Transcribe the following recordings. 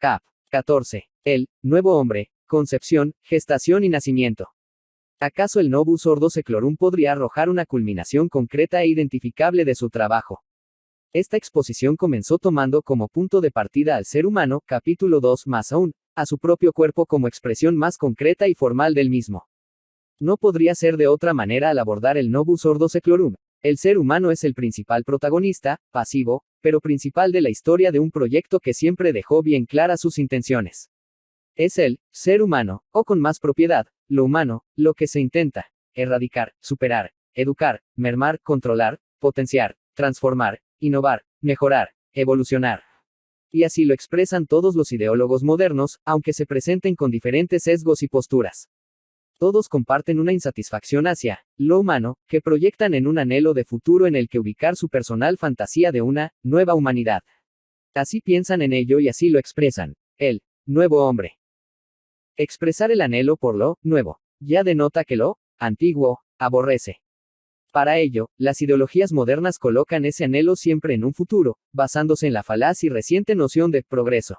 Cap. 14. El nuevo hombre, concepción, gestación y nacimiento. ¿Acaso el Novus Ordo Seclorum podría arrojar una culminación concreta e identificable de su trabajo? Esta exposición comenzó tomando como punto de partida al ser humano, capítulo 2, más aún, a su propio cuerpo como expresión más concreta y formal del mismo. No podría ser de otra manera al abordar el Novus Ordo Seclorum. El ser humano es el principal protagonista, pasivo, pero principal de la historia de un proyecto que siempre dejó bien claras sus intenciones. Es el ser humano, o con más propiedad, lo humano, lo que se intenta erradicar, superar, educar, mermar, controlar, potenciar, transformar, innovar, mejorar, evolucionar. Y así lo expresan todos los ideólogos modernos, aunque se presenten con diferentes sesgos y posturas. Todos comparten una insatisfacción hacia lo humano, que proyectan en un anhelo de futuro en el que ubicar su personal fantasía de una nueva humanidad. Así piensan en ello y así lo expresan. El nuevo hombre. Expresar el anhelo por lo nuevo ya denota que lo antiguo aborrece. Para ello, las ideologías modernas colocan ese anhelo siempre en un futuro, basándose en la falaz y reciente noción de progreso.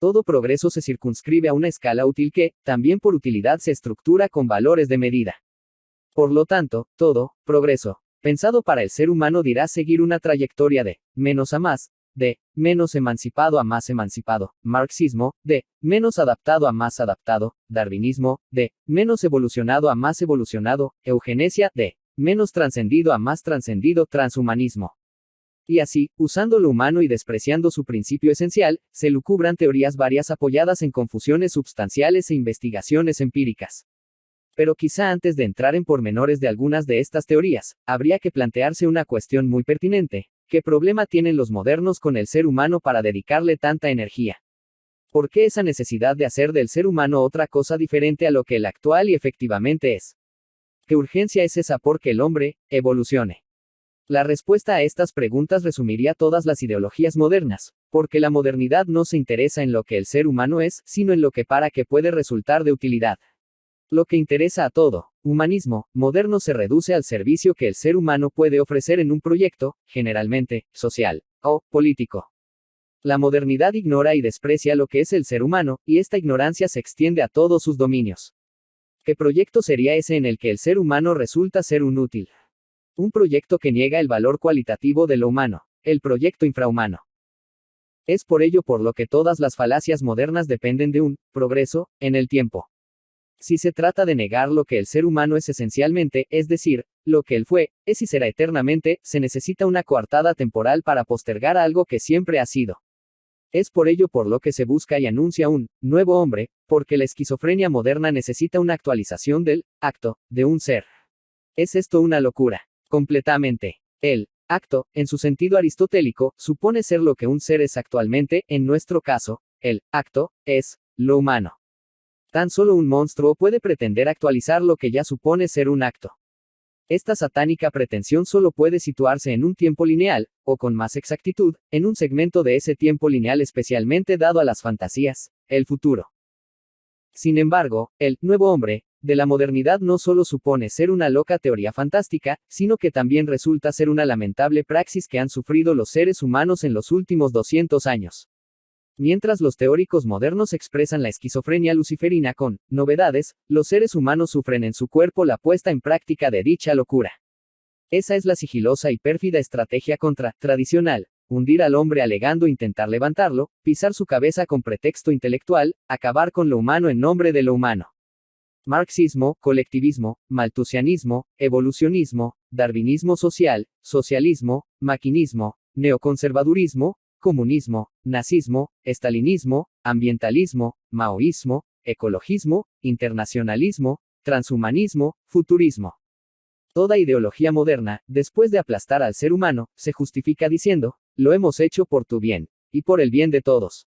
Todo progreso se circunscribe a una escala útil que, también por utilidad, se estructura con valores de medida. Por lo tanto, todo progreso pensado para el ser humano dirá seguir una trayectoria de menos a más, de menos emancipado a más emancipado, marxismo, de menos adaptado a más adaptado, darwinismo, de menos evolucionado a más evolucionado, eugenesia, de menos trascendido a más trascendido, transhumanismo. Y así, usando lo humano y despreciando su principio esencial, se lucubran teorías varias apoyadas en confusiones substanciales e investigaciones empíricas. Pero quizá antes de entrar en pormenores de algunas de estas teorías, habría que plantearse una cuestión muy pertinente. ¿Qué problema tienen los modernos con el ser humano para dedicarle tanta energía? ¿Por qué esa necesidad de hacer del ser humano otra cosa diferente a lo que el actual y efectivamente es? ¿Qué urgencia es esa por que el hombre evolucione? La respuesta a estas preguntas resumiría todas las ideologías modernas, porque la modernidad no se interesa en lo que el ser humano es, sino en lo que para que puede resultar de utilidad. Lo que interesa a todo humanismo moderno se reduce al servicio que el ser humano puede ofrecer en un proyecto, generalmente, social o político. La modernidad ignora y desprecia lo que es el ser humano, y esta ignorancia se extiende a todos sus dominios. ¿Qué proyecto sería ese en el que el ser humano resulta ser un útil? Un proyecto que niega el valor cualitativo de lo humano, el proyecto infrahumano. Es por ello por lo que todas las falacias modernas dependen de un progreso en el tiempo. Si se trata de negar lo que el ser humano es esencialmente, es decir, lo que él fue, es y será eternamente, se necesita una coartada temporal para postergar algo que siempre ha sido. Es por ello por lo que se busca y anuncia un nuevo hombre, porque la esquizofrenia moderna necesita una actualización del acto de un ser. ¿Es esto una locura? Completamente. El acto, en su sentido aristotélico, supone ser lo que un ser es actualmente, en nuestro caso, el acto es lo humano. Tan solo un monstruo puede pretender actualizar lo que ya supone ser un acto. Esta satánica pretensión solo puede situarse en un tiempo lineal, o con más exactitud, en un segmento de ese tiempo lineal especialmente dado a las fantasías, el futuro. Sin embargo, el nuevo hombre de la modernidad no solo supone ser una loca teoría fantástica, sino que también resulta ser una lamentable praxis que han sufrido los seres humanos en los últimos 200 años. Mientras los teóricos modernos expresan la esquizofrenia luciferina con novedades, los seres humanos sufren en su cuerpo la puesta en práctica de dicha locura. Esa es la sigilosa y pérfida estrategia tradicional, hundir al hombre alegando intentar levantarlo, pisar su cabeza con pretexto intelectual, acabar con lo humano en nombre de lo humano. Marxismo, colectivismo, malthusianismo, evolucionismo, darwinismo social, socialismo, maquinismo, neoconservadurismo, comunismo, nazismo, estalinismo, ambientalismo, maoísmo, ecologismo, internacionalismo, transhumanismo, futurismo. Toda ideología moderna, después de aplastar al ser humano, se justifica diciendo, lo hemos hecho por tu bien, y por el bien de todos.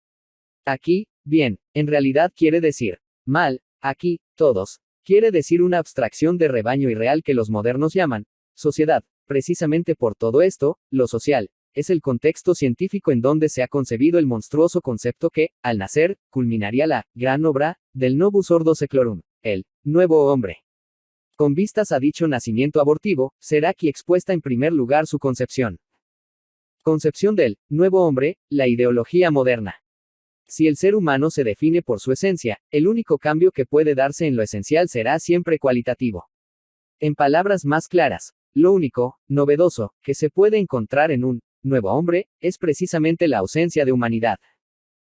Aquí, bien, en realidad quiere decir, mal, aquí, todos, quiere decir una abstracción de rebaño irreal que los modernos llaman, sociedad. Precisamente por todo esto, lo social, es el contexto científico en donde se ha concebido el monstruoso concepto que, al nacer, culminaría la gran obra del Novus Ordo Seclorum, el nuevo hombre. Con vistas a dicho nacimiento abortivo, será aquí expuesta en primer lugar su concepción. Concepción del nuevo hombre, la ideología moderna. Si el ser humano se define por su esencia, el único cambio que puede darse en lo esencial será siempre cualitativo. En palabras más claras, lo único, novedoso, que se puede encontrar en un nuevo hombre, es precisamente la ausencia de humanidad.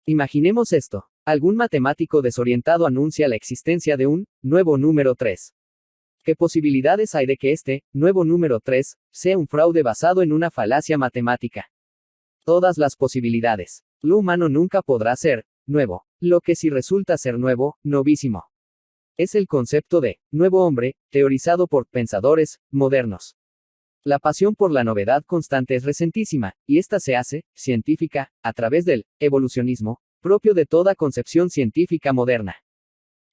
Imaginemos esto. Algún matemático desorientado anuncia la existencia de un nuevo número 3. ¿Qué posibilidades hay de que este nuevo número 3 sea un fraude basado en una falacia matemática? Todas las posibilidades. Lo humano nunca podrá ser nuevo, lo que si resulta ser nuevo, novísimo. Es el concepto de nuevo hombre, teorizado por pensadores modernos. La pasión por la novedad constante es recentísima, y esta se hace científica a través del evolucionismo, propio de toda concepción científica moderna.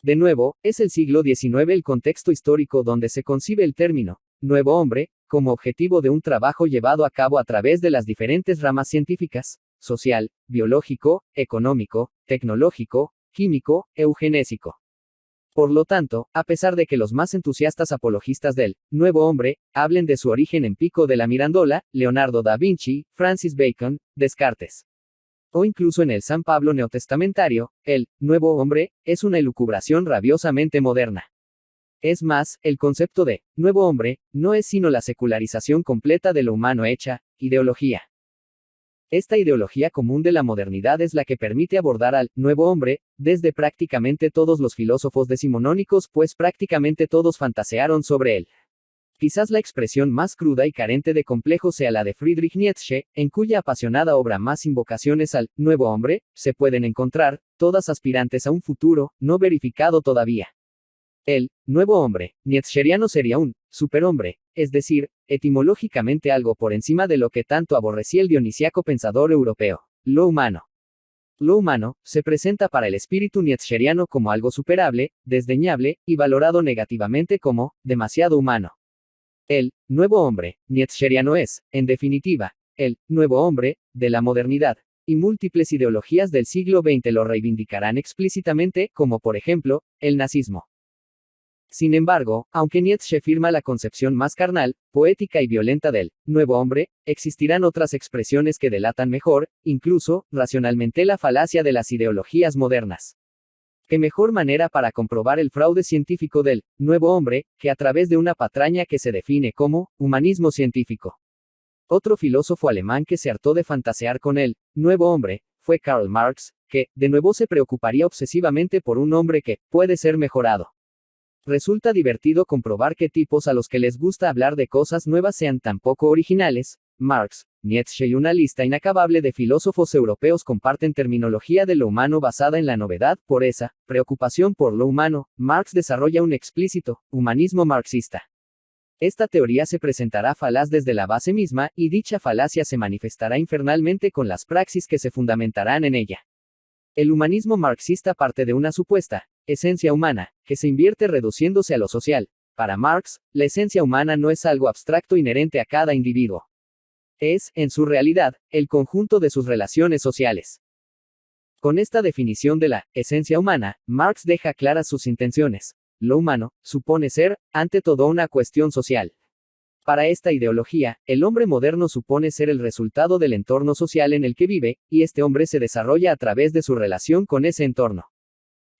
De nuevo, es el siglo XIX el contexto histórico donde se concibe el término nuevo hombre como objetivo de un trabajo llevado a cabo a través de las diferentes ramas científicas: social, biológico, económico, tecnológico, químico, eugenésico. Por lo tanto, a pesar de que los más entusiastas apologistas del nuevo hombre hablen de su origen en Pico de la Mirandola, Leonardo da Vinci, Francis Bacon, Descartes, o incluso en el San Pablo neotestamentario, el nuevo hombre es una elucubración rabiosamente moderna. Es más, el concepto de nuevo hombre no es sino la secularización completa de lo humano hecha ideología. Esta ideología común de la modernidad es la que permite abordar al nuevo hombre desde prácticamente todos los filósofos decimonónicos, pues prácticamente todos fantasearon sobre él. Quizás la expresión más cruda y carente de complejo sea la de Friedrich Nietzsche, en cuya apasionada obra Más invocaciones al nuevo hombre se pueden encontrar, todas aspirantes a un futuro no verificado todavía. El nuevo hombre nietzscheriano sería un superhombre, es decir, etimológicamente algo por encima de lo que tanto aborrecía el dionisíaco pensador europeo, lo humano. Lo humano se presenta para el espíritu nietzscheriano como algo superable, desdeñable, y valorado negativamente como demasiado humano. El nuevo hombre nietzscheriano es, en definitiva, el nuevo hombre de la modernidad, y múltiples ideologías del siglo XX lo reivindicarán explícitamente, como por ejemplo, el nazismo. Sin embargo, aunque Nietzsche firma la concepción más carnal, poética y violenta del nuevo hombre, existirán otras expresiones que delatan mejor, incluso, racionalmente la falacia de las ideologías modernas. ¿Qué mejor manera para comprobar el fraude científico del nuevo hombre, que a través de una patraña que se define como humanismo científico? Otro filósofo alemán que se hartó de fantasear con el nuevo hombre fue Karl Marx, que, de nuevo, se preocuparía obsesivamente por un hombre que puede ser mejorado. Resulta divertido comprobar que tipos a los que les gusta hablar de cosas nuevas sean tan poco originales. Marx, Nietzsche y una lista inacabable de filósofos europeos comparten terminología de lo humano basada en la novedad. Por esa preocupación por lo humano, Marx desarrolla un explícito humanismo marxista. Esta teoría se presentará falaz desde la base misma, y dicha falacia se manifestará infernalmente con las praxis que se fundamentarán en ella. El humanismo marxista parte de una supuesta esencia humana, que se invierte reduciéndose a lo social. Para Marx, la esencia humana no es algo abstracto inherente a cada individuo. Es, en su realidad, el conjunto de sus relaciones sociales. Con esta definición de la esencia humana, Marx deja claras sus intenciones. Lo humano supone ser, ante todo, una cuestión social. Para esta ideología, el hombre moderno supone ser el resultado del entorno social en el que vive, y este hombre se desarrolla a través de su relación con ese entorno.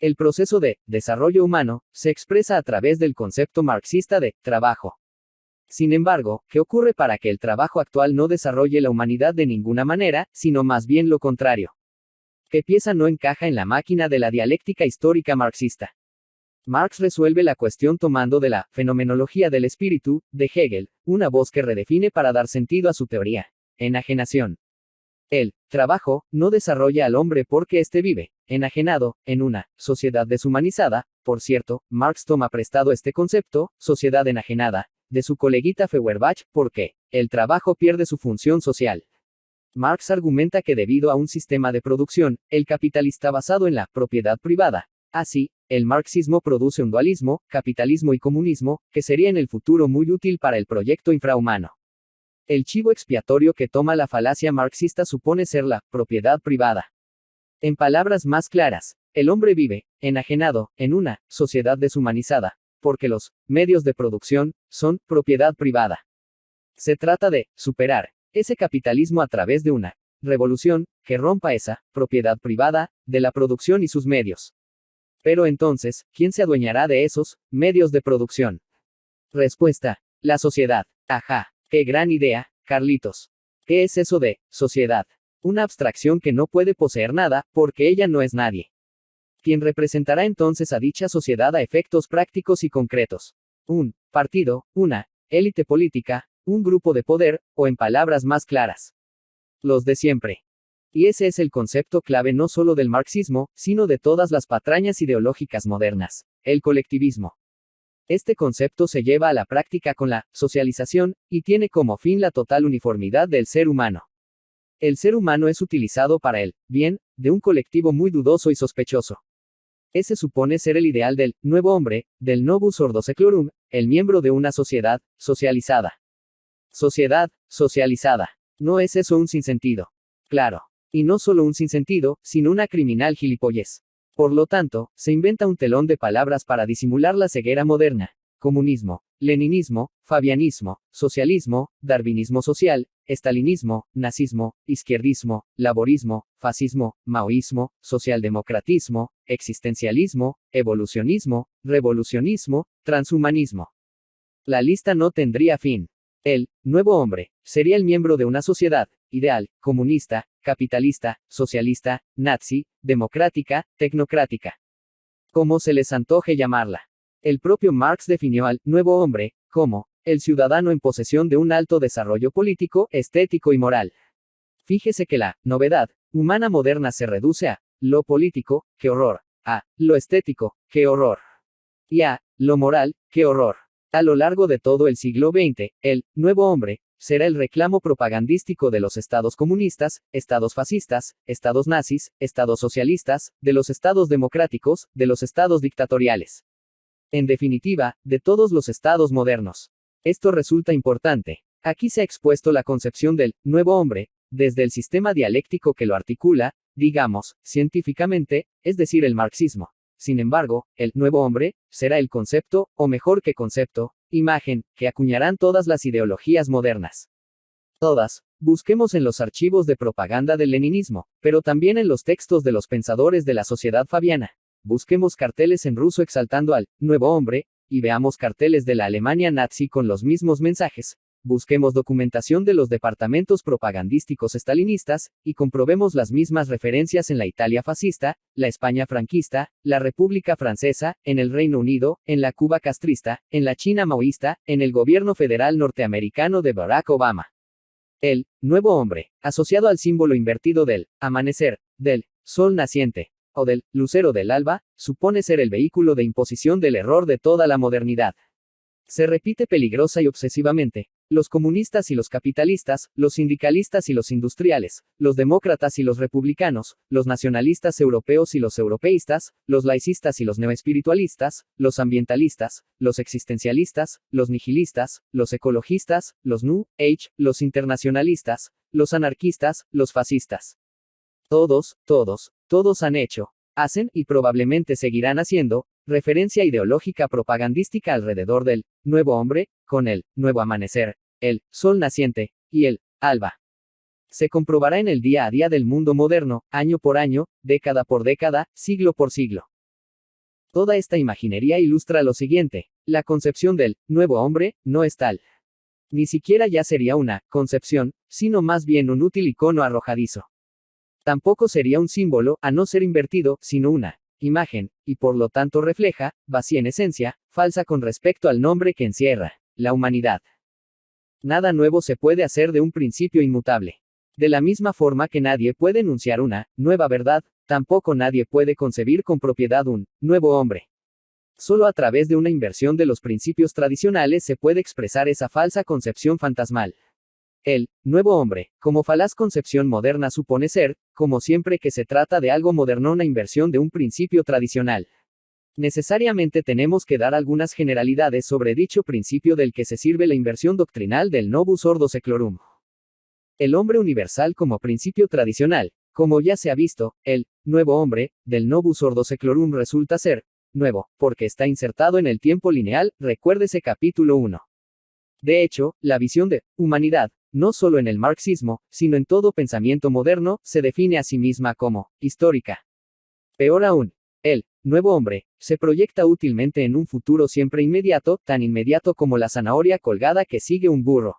El proceso de desarrollo humano se expresa a través del concepto marxista de trabajo. Sin embargo, ¿qué ocurre para que el trabajo actual no desarrolle la humanidad de ninguna manera, sino más bien lo contrario? ¿Qué pieza no encaja en la máquina de la dialéctica histórica marxista? Marx resuelve la cuestión tomando de la fenomenología del espíritu, de Hegel, una voz que redefine para dar sentido a su teoría. Enajenación. El trabajo no desarrolla al hombre porque éste vive enajenado en una sociedad deshumanizada. Por cierto, Marx toma prestado este concepto, sociedad enajenada, de su coleguita Feuerbach, porque el trabajo pierde su función social. Marx argumenta que debido a un sistema de producción, el capitalista basado en la propiedad privada, así, el marxismo produce un dualismo, capitalismo y comunismo, que sería en el futuro muy útil para el proyecto infrahumano. El chivo expiatorio que toma la falacia marxista supone ser la propiedad privada. En palabras más claras, el hombre vive enajenado en una sociedad deshumanizada, porque los medios de producción son propiedad privada. Se trata de superar ese capitalismo a través de una revolución, que rompa esa propiedad privada de la producción y sus medios. Pero entonces, ¿quién se adueñará de esos medios de producción? Respuesta: la sociedad. Ajá, qué gran idea, Carlitos. ¿Qué es eso de sociedad? Una abstracción que no puede poseer nada, porque ella no es nadie. ¿Quién representará entonces a dicha sociedad a efectos prácticos y concretos? Un partido, una élite política, un grupo de poder, o en palabras más claras, los de siempre. Y ese es el concepto clave no solo del marxismo, sino de todas las patrañas ideológicas modernas: el colectivismo. Este concepto se lleva a la práctica con la socialización, y tiene como fin la total uniformidad del ser humano. El ser humano es utilizado para el bien de un colectivo muy dudoso y sospechoso. Ese supone ser el ideal del nuevo hombre, del novus ordo seclorum, el miembro de una sociedad socializada. Sociedad socializada. ¿No es eso un sinsentido? Claro. Y no solo un sinsentido, sino una criminal gilipollez. Por lo tanto, se inventa un telón de palabras para disimular la ceguera moderna: comunismo, leninismo, fabianismo, socialismo, darwinismo social, estalinismo, nazismo, izquierdismo, laborismo, fascismo, maoísmo, socialdemocratismo, existencialismo, evolucionismo, revolucionismo, transhumanismo. La lista no tendría fin. El nuevo hombre sería el miembro de una sociedad ideal, comunista, capitalista, socialista, nazi, democrática, tecnocrática. Como se les antoje llamarla. El propio Marx definió al nuevo hombre como el ciudadano en posesión de un alto desarrollo político, estético y moral. Fíjese que la novedad humana moderna se reduce a lo político, qué horror; a lo estético, qué horror; y a lo moral, qué horror. A lo largo de todo el siglo XX, el nuevo hombre será el reclamo propagandístico de los estados comunistas, estados fascistas, estados nazis, estados socialistas, de los estados democráticos, de los estados dictatoriales. En definitiva, de todos los estados modernos. Esto resulta importante. Aquí se ha expuesto la concepción del nuevo hombre, desde el sistema dialéctico que lo articula, digamos, científicamente, es decir, el marxismo. Sin embargo, el nuevo hombre será el concepto, o mejor que concepto, imagen, que acuñarán todas las ideologías modernas. Todas. Busquemos en los archivos de propaganda del leninismo, pero también en los textos de los pensadores de la sociedad fabiana. Busquemos carteles en ruso exaltando al nuevo hombre, y veamos carteles de la Alemania nazi con los mismos mensajes. Busquemos documentación de los departamentos propagandísticos estalinistas, y comprobemos las mismas referencias en la Italia fascista, la España franquista, la República Francesa, en el Reino Unido, en la Cuba castrista, en la China maoísta, en el gobierno federal norteamericano de Barack Obama. El nuevo hombre, asociado al símbolo invertido del amanecer, del sol naciente, o del lucero del alba, supone ser el vehículo de imposición del error de toda la modernidad. Se repite peligrosa y obsesivamente. Los comunistas y los capitalistas, los sindicalistas y los industriales, los demócratas y los republicanos, los nacionalistas europeos y los europeístas, los laicistas y los neoespiritualistas, los ambientalistas, los existencialistas, los nihilistas, los ecologistas, los New Age, los internacionalistas, los anarquistas, los fascistas. Todos han hecho, hacen y probablemente seguirán haciendo referencia ideológica propagandística alrededor del nuevo hombre, con el nuevo amanecer, el sol naciente y el alba. Se comprobará en el día a día del mundo moderno, año por año, década por década, siglo por siglo. Toda esta imaginería ilustra lo siguiente: la concepción del nuevo hombre no es tal. Ni siquiera ya sería una concepción, sino más bien un útil icono arrojadizo. Tampoco sería un símbolo, a no ser invertido, sino una imagen, y por lo tanto refleja, vacía en esencia, falsa con respecto al nombre que encierra, la humanidad. Nada nuevo se puede hacer de un principio inmutable. De la misma forma que nadie puede enunciar una nueva verdad, tampoco nadie puede concebir con propiedad un nuevo hombre. Solo a través de una inversión de los principios tradicionales se puede expresar esa falsa concepción fantasmal. El nuevo hombre, como falaz concepción moderna, supone ser, como siempre que se trata de algo moderno, una inversión de un principio tradicional. Necesariamente tenemos que dar algunas generalidades sobre dicho principio del que se sirve la inversión doctrinal del novus ordo seclorum. El hombre universal como principio tradicional, como ya se ha visto, el nuevo hombre, del novus ordo seclorum resulta ser nuevo, porque está insertado en el tiempo lineal, recuérdese capítulo 1. De hecho, la visión de humanidad no solo en el marxismo, sino en todo pensamiento moderno, se define a sí misma como histórica. Peor aún, el nuevo hombre se proyecta útilmente en un futuro siempre inmediato, tan inmediato como la zanahoria colgada que sigue un burro.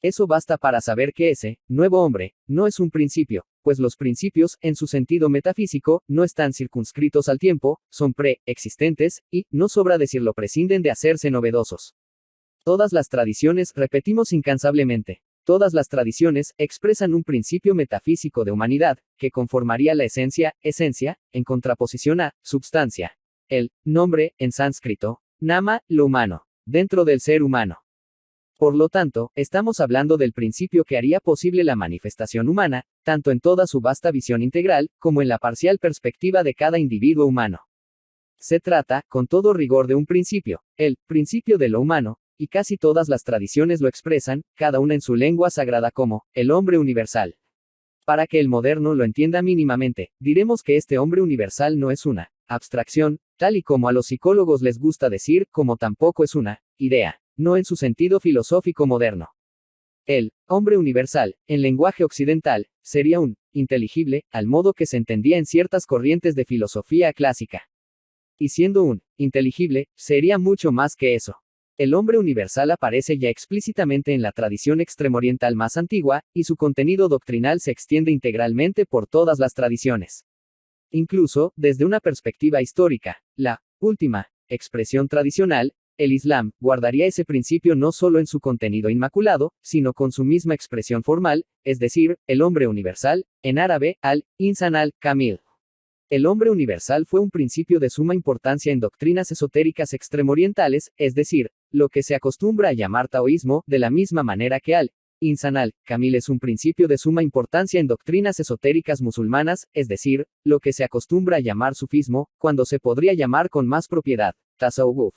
Eso basta para saber que ese nuevo hombre no es un principio, pues los principios, en su sentido metafísico, no están circunscritos al tiempo, son pre-existentes, y, no sobra decirlo, prescinden de hacerse novedosos. Todas las tradiciones, repetimos incansablemente, todas las tradiciones expresan un principio metafísico de humanidad, que conformaría la esencia, en contraposición a substancia. El nombre, en sánscrito, nama, lo humano, dentro del ser humano. Por lo tanto, estamos hablando del principio que haría posible la manifestación humana, tanto en toda su vasta visión integral, como en la parcial perspectiva de cada individuo humano. Se trata, con todo rigor, de un principio, el principio de lo humano, y casi todas las tradiciones lo expresan, cada una en su lengua sagrada como, el hombre universal. Para que el moderno lo entienda mínimamente, diremos que este hombre universal no es una abstracción, tal y como a los psicólogos les gusta decir, como tampoco es una idea, no en su sentido filosófico moderno. El hombre universal, en lenguaje occidental, sería un inteligible, al modo que se entendía en ciertas corrientes de filosofía clásica. Y siendo un inteligible, sería mucho más que eso. El hombre universal aparece ya explícitamente en la tradición extremoriental más antigua, y su contenido doctrinal se extiende integralmente por todas las tradiciones. Incluso, desde una perspectiva histórica, la última expresión tradicional, el Islam, guardaría ese principio no solo en su contenido inmaculado, sino con su misma expresión formal, es decir, el hombre universal, en árabe, al-insan al-kamil. El hombre universal fue un principio de suma importancia en doctrinas esotéricas extremorientales, es decir, lo que se acostumbra a llamar taoísmo, de la misma manera que al-insan al-kamil es un principio de suma importancia en doctrinas esotéricas musulmanas, es decir, lo que se acostumbra a llamar sufismo, cuando se podría llamar con más propiedad, tasawwuf.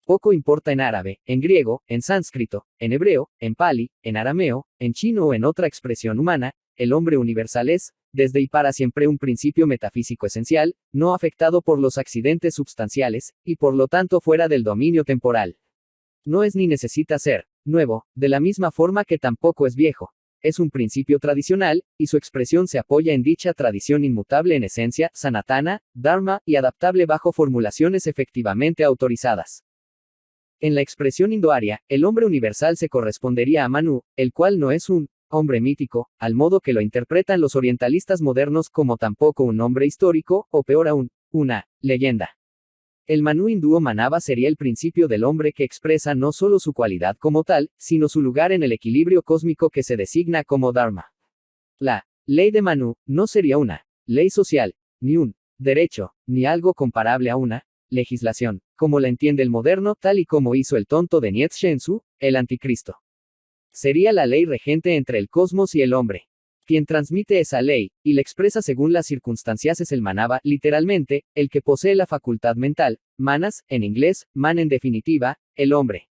Poco importa en árabe, en griego, en sánscrito, en hebreo, en pali, en arameo, en chino o en otra expresión humana, el hombre universal es, desde y para siempre, un principio metafísico esencial, no afectado por los accidentes substanciales, y por lo tanto fuera del dominio temporal. No es ni necesita ser nuevo, de la misma forma que tampoco es viejo. Es un principio tradicional, y su expresión se apoya en dicha tradición inmutable en esencia, sanatana, dharma, y adaptable bajo formulaciones efectivamente autorizadas. En la expresión indoaria, el hombre universal se correspondería a Manu, el cual no es un hombre mítico, al modo que lo interpretan los orientalistas modernos, como tampoco un hombre histórico, o peor aún, una leyenda. El Manu hindú o Manava sería el principio del hombre que expresa no solo su cualidad como tal, sino su lugar en el equilibrio cósmico que se designa como Dharma. La ley de Manu no sería una ley social, ni un derecho, ni algo comparable a una legislación, como la entiende el moderno, tal y como hizo el tonto de Nietzsche en su El Anticristo. Sería la ley regente entre el cosmos y el hombre. Quien transmite esa ley, y la expresa según las circunstancias, es el Manava, literalmente, el que posee la facultad mental, manas, en inglés, man en definitiva, el hombre.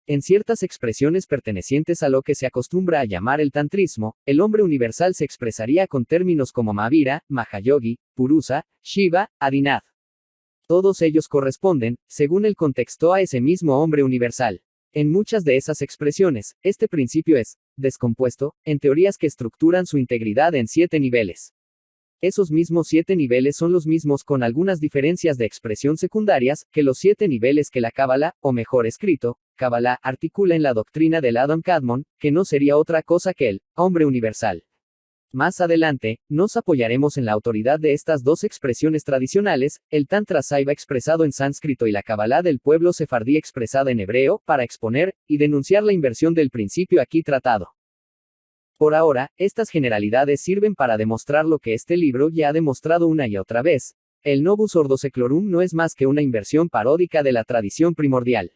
En ciertas expresiones pertenecientes a lo que se acostumbra a llamar el tantrismo, el hombre universal se expresaría con términos como Mahavira, Mahayogi, Purusa, Shiva, Adinath. Todos ellos corresponden, según el contexto, a ese mismo hombre universal. En muchas de esas expresiones, este principio es descompuesto en teorías que estructuran su integridad en 7 niveles. Esos mismos 7 niveles son los mismos, con algunas diferencias de expresión secundarias, que los 7 niveles que la Cábala, o mejor escrito, Kabbalah, articula en la doctrina del Adam Kadmon, que no sería otra cosa que el hombre universal. Más adelante, nos apoyaremos en la autoridad de estas dos expresiones tradicionales, el Tantra Saiva expresado en sánscrito y la Kabbalah del pueblo sefardí expresada en hebreo, para exponer y denunciar la inversión del principio aquí tratado. Por ahora, estas generalidades sirven para demostrar lo que este libro ya ha demostrado una y otra vez. El Novus Ordo Seclorum no es más que una inversión paródica de la tradición primordial.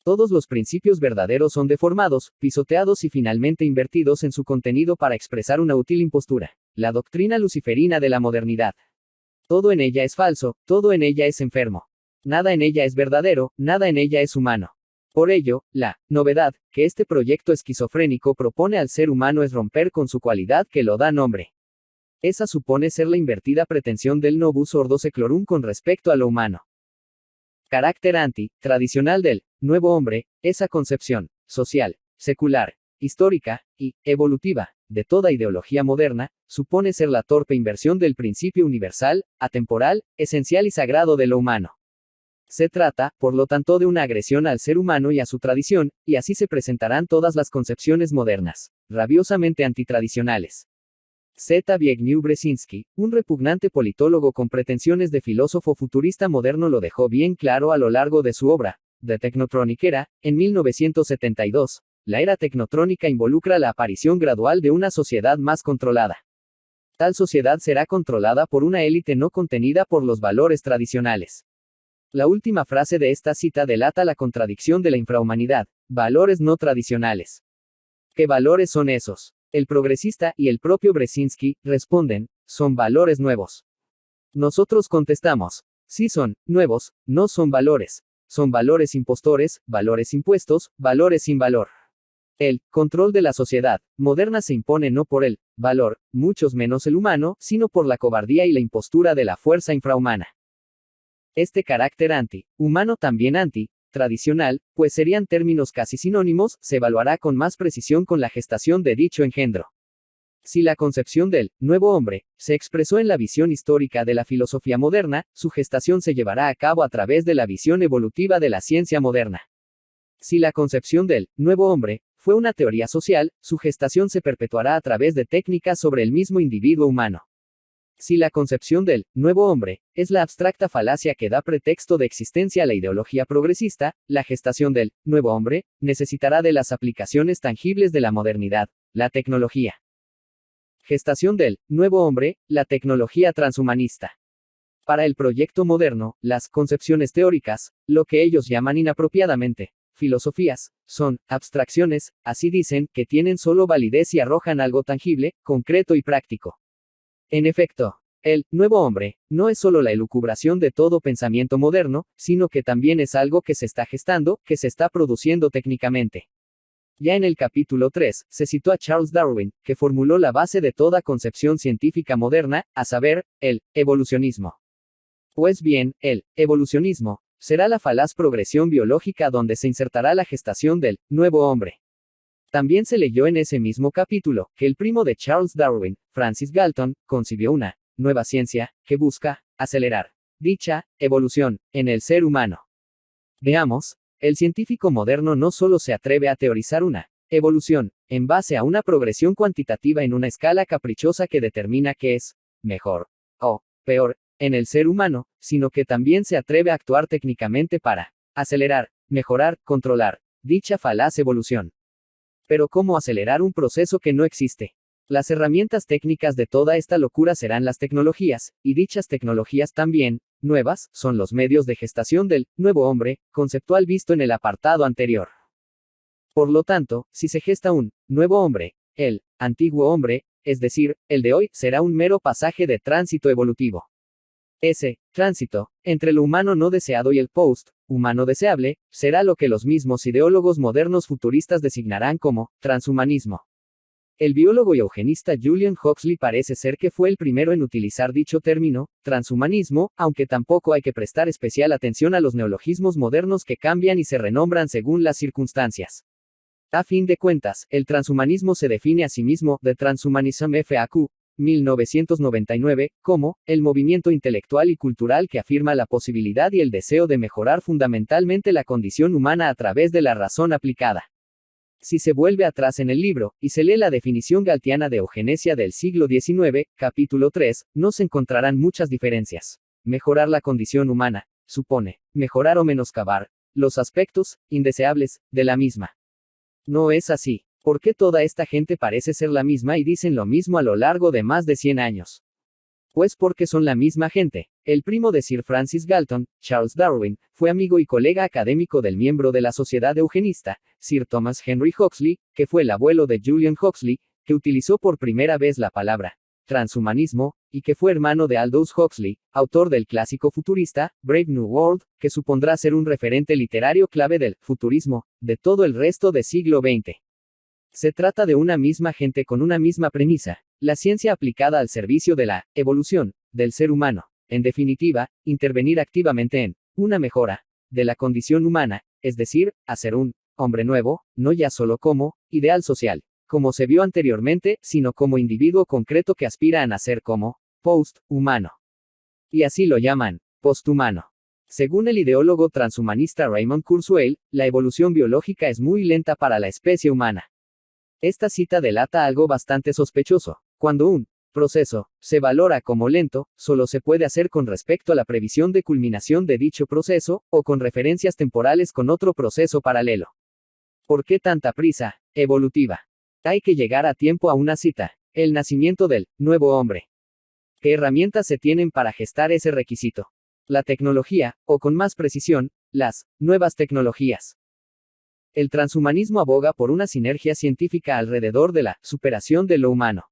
Todos los principios verdaderos son deformados, pisoteados y finalmente invertidos en su contenido para expresar una útil impostura, la doctrina luciferina de la modernidad. Todo en ella es falso, todo en ella es enfermo. Nada en ella es verdadero, nada en ella es humano. Por ello, la novedad que este proyecto esquizofrénico propone al ser humano es romper con su cualidad que lo da nombre. Esa supone ser la invertida pretensión del Novus Ordo Seclorum con respecto a lo humano. Carácter tradicional del nuevo hombre, esa concepción social, secular histórica, y evolutiva, de toda ideología moderna, supone ser la torpe inversión del principio universal, atemporal, esencial y sagrado de lo humano. Se trata, por lo tanto, de una agresión al ser humano y a su tradición, y así se presentarán todas las concepciones modernas, rabiosamente antitradicionales. Zbigniew Brzezinski, un repugnante politólogo con pretensiones de filósofo futurista moderno, lo dejó bien claro a lo largo de su obra, The Technotronic Era, en 1972. La era tecnotrónica involucra la aparición gradual de una sociedad más controlada. Tal sociedad será controlada por una élite no contenida por los valores tradicionales. La última frase de esta cita delata la contradicción de la infrahumanidad: valores no tradicionales. ¿Qué valores son esos? El progresista y el propio Brzezinski responden: son valores nuevos. Nosotros contestamos: sí son nuevos, no son valores. Son valores impostores, valores impuestos, valores sin valor. El control de la sociedad moderna se impone no por el valor, muchos menos el humano, sino por la cobardía y la impostura de la fuerza infrahumana. Este carácter anti-humano, también anti-tradicional, pues serían términos casi sinónimos, se evaluará con más precisión con la gestación de dicho engendro. Si la concepción del nuevo hombre se expresó en la visión histórica de la filosofía moderna, su gestación se llevará a cabo a través de la visión evolutiva de la ciencia moderna. Si la concepción del nuevo hombre fue una teoría social, su gestación se perpetuará a través de técnicas sobre el mismo individuo humano. Si la concepción del nuevo hombre es la abstracta falacia que da pretexto de existencia a la ideología progresista, la gestación del nuevo hombre necesitará de las aplicaciones tangibles de la modernidad, la tecnología. Gestación del nuevo hombre, la tecnología transhumanista. Para el proyecto moderno, las concepciones teóricas, lo que ellos llaman inapropiadamente filosofías, son abstracciones, así dicen, que tienen solo validez y arrojan algo tangible, concreto y práctico. En efecto, el nuevo hombre no es solo la elucubración de todo pensamiento moderno, sino que también es algo que se está gestando, que se está produciendo técnicamente. Ya en el capítulo 3, se citó a Charles Darwin, que formuló la base de toda concepción científica moderna, a saber, el evolucionismo. Pues bien, el evolucionismo será la falaz progresión biológica donde se insertará la gestación del nuevo hombre. También se leyó en ese mismo capítulo, que el primo de Charles Darwin, Francis Galton, concibió una nueva ciencia, que busca acelerar dicha evolución en el ser humano. Veamos, el científico moderno no solo se atreve a teorizar una evolución, en base a una progresión cuantitativa en una escala caprichosa que determina qué es mejor o peor en el ser humano, sino que también se atreve a actuar técnicamente para acelerar, mejorar, controlar dicha falaz evolución. Pero ¿cómo acelerar un proceso que no existe? Las herramientas técnicas de toda esta locura serán las tecnologías, y dichas tecnologías también, nuevas, son los medios de gestación del nuevo hombre, conceptual visto en el apartado anterior. Por lo tanto, si se gesta un nuevo hombre, el antiguo hombre, es decir, el de hoy, será un mero pasaje de tránsito evolutivo. Ese tránsito entre lo humano no deseado y el post-humano deseable será lo que los mismos ideólogos modernos futuristas designarán como transhumanismo. El biólogo y eugenista Julian Huxley parece ser que fue el primero en utilizar dicho término, transhumanismo, aunque tampoco hay que prestar especial atención a los neologismos modernos que cambian y se renombran según las circunstancias. A fin de cuentas, el transhumanismo se define a sí mismo, The Transhumanism FAQ, 1999, como el movimiento intelectual y cultural que afirma la posibilidad y el deseo de mejorar fundamentalmente la condición humana a través de la razón aplicada. Si se vuelve atrás en el libro, y se lee la definición galtiana de eugenesia del siglo XIX, capítulo 3, no se encontrarán muchas diferencias. Mejorar la condición humana supone mejorar o menoscabar los aspectos indeseables de la misma. No es así. ¿Por qué toda esta gente parece ser la misma y dicen lo mismo a lo largo de más de 100 años? Pues porque son la misma gente. El primo de Sir Francis Galton, Charles Darwin, fue amigo y colega académico del miembro de la Sociedad Eugenista, Sir Thomas Henry Huxley, que fue el abuelo de Julian Huxley, que utilizó por primera vez la palabra transhumanismo, y que fue hermano de Aldous Huxley, autor del clásico futurista, Brave New World, que supondrá ser un referente literario clave del futurismo de todo el resto del siglo XX. Se trata de una misma gente con una misma premisa, la ciencia aplicada al servicio de la evolución del ser humano. En definitiva, intervenir activamente en una mejora de la condición humana, es decir, hacer un hombre nuevo, no ya solo como ideal social, como se vio anteriormente, sino como individuo concreto que aspira a nacer como post-humano. Y así lo llaman, posthumano. Según el ideólogo transhumanista Raymond Kurzweil, la evolución biológica es muy lenta para la especie humana. Esta cita delata algo bastante sospechoso. Cuando un proceso se valora como lento, solo se puede hacer con respecto a la previsión de culminación de dicho proceso, o con referencias temporales con otro proceso paralelo. ¿Por qué tanta prisa evolutiva? Hay que llegar a tiempo a una cita. El nacimiento del nuevo hombre. ¿Qué herramientas se tienen para gestar ese requisito? La tecnología, o con más precisión, las nuevas tecnologías. El transhumanismo aboga por una sinergia científica alrededor de la superación de lo humano.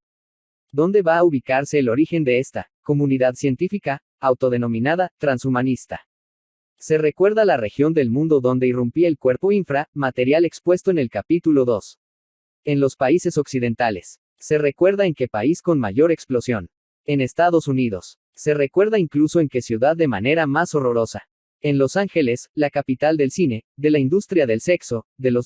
¿Dónde va a ubicarse el origen de esta comunidad científica, autodenominada transhumanista? Se recuerda la región del mundo donde irrumpía el cuerpo infra, material expuesto en el capítulo 2. En los países occidentales. Se recuerda en qué país con mayor explosión. En Estados Unidos. Se recuerda incluso en qué ciudad de manera más horrorosa. En Los Ángeles, la capital del cine, de la industria del sexo, de los